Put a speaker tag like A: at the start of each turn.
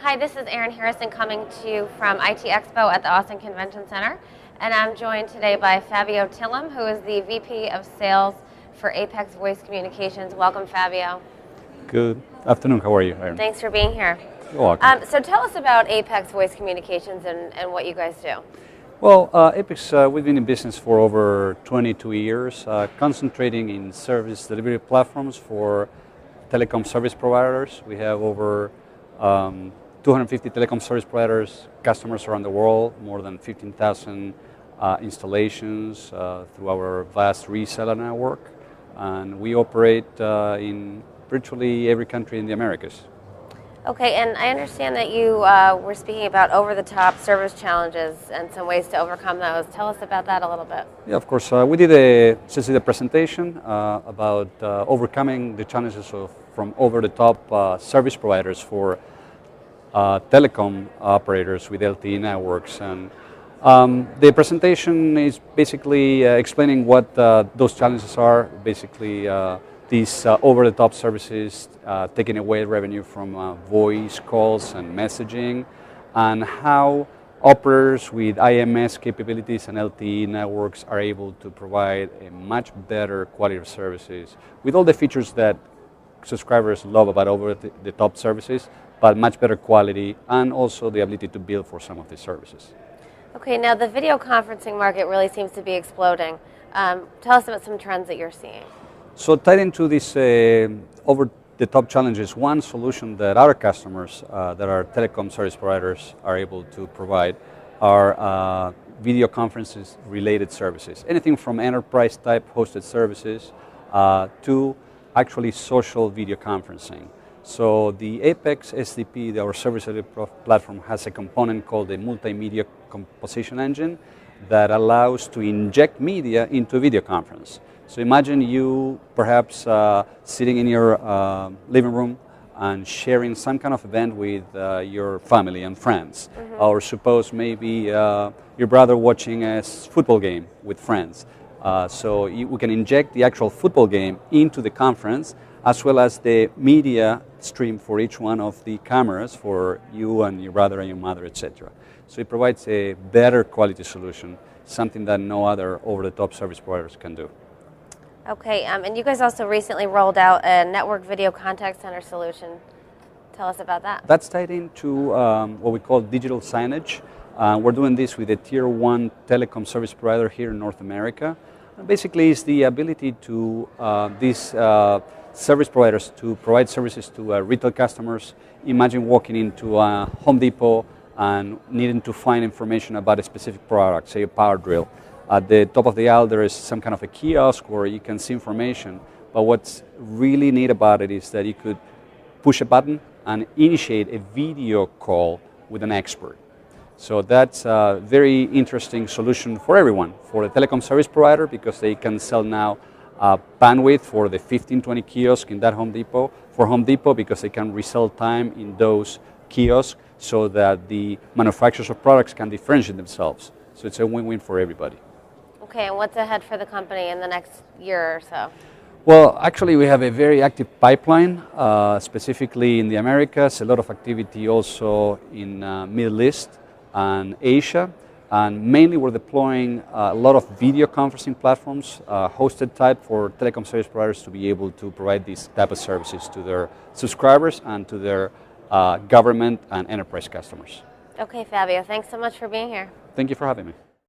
A: Hi, this is Erin Harrison coming to you from ITEXPO at the Austin Convention Center, and I'm joined today by Fabio Tillum, who is the VP of Sales for Apex Voice Communications. Welcome, Fabio.
B: Good afternoon. How are you, Erin?
A: Thanks for being here.
B: You're welcome.
A: So tell us about Apex Voice Communications and what you guys do.
B: Well, Apex, we've been in business for over 22 years, concentrating in service delivery platforms for telecom service providers. We have over 250 telecom service providers, customers around the world, more than 15,000 installations through our vast reseller network. And we operate in virtually every country in the Americas.
A: Okay, and I understand that you were speaking about over-the-top service challenges and some ways to overcome those. Tell us about that a little bit.
B: Yeah, of course. We did a presentation about overcoming the challenges from over-the-top service providers for telecom operators with LTE networks. And the presentation is basically explaining what those challenges are. Basically, these over-the-top services taking away revenue from voice calls and messaging, and how operators with IMS capabilities and LTE networks are able to provide a much better quality of services with all the features that subscribers love about over-the-top services, but much better quality and also the ability to bill for some of these services.
A: Okay, now the video conferencing market really seems to be exploding. Tell us about some trends that you're seeing.
B: So tied into these over-the-top challenges, one solution that our customers, that are telecom service providers, are able to provide are video conferences related services. Anything from enterprise type hosted services to actually social video conferencing. So the Apex SDP, our service delivery platform, has a component called the multimedia composition engine that allows to inject media into a video conference. So imagine you perhaps sitting in your living room and sharing some kind of event with your family and friends. Mm-hmm. Or suppose maybe your brother watching a football game with friends. So we can inject the actual football game into the conference, as well as the media stream for each one of the cameras for you and your brother and your mother, etc. So it provides a better quality solution, something that no other over-the-top service providers can do.
A: Okay, and you guys also recently rolled out a network video contact center solution. Tell us about that.
B: That's tied into what we call digital signage. We're doing this with a tier 1 telecom service provider here in North America. And basically, it's the ability to these service providers to provide services to retail customers. Imagine walking into Home Depot and needing to find information about a specific product, say a power drill. At the top of the aisle, there is some kind of a kiosk where you can see information. But what's really neat about it is that you could push a button and initiate a video call with an expert. So that's a very interesting solution for everyone, for the telecom service provider, because they can sell now bandwidth for the 15-20 kiosks in that Home Depot, for Home Depot because they can resell time in those kiosks so that the manufacturers of products can differentiate themselves. So it's a win-win for everybody.
A: Okay, and what's ahead for the company in the next year or so?
B: Well, actually, we have a very active pipeline, specifically in the Americas, a lot of activity also in Middle East and Asia. And mainly we're deploying a lot of video conferencing platforms, hosted type, for telecom service providers to be able to provide these type of services to their subscribers and to their government and enterprise customers.
A: Okay, Fabio, thanks so much for being here.
B: Thank you for having me.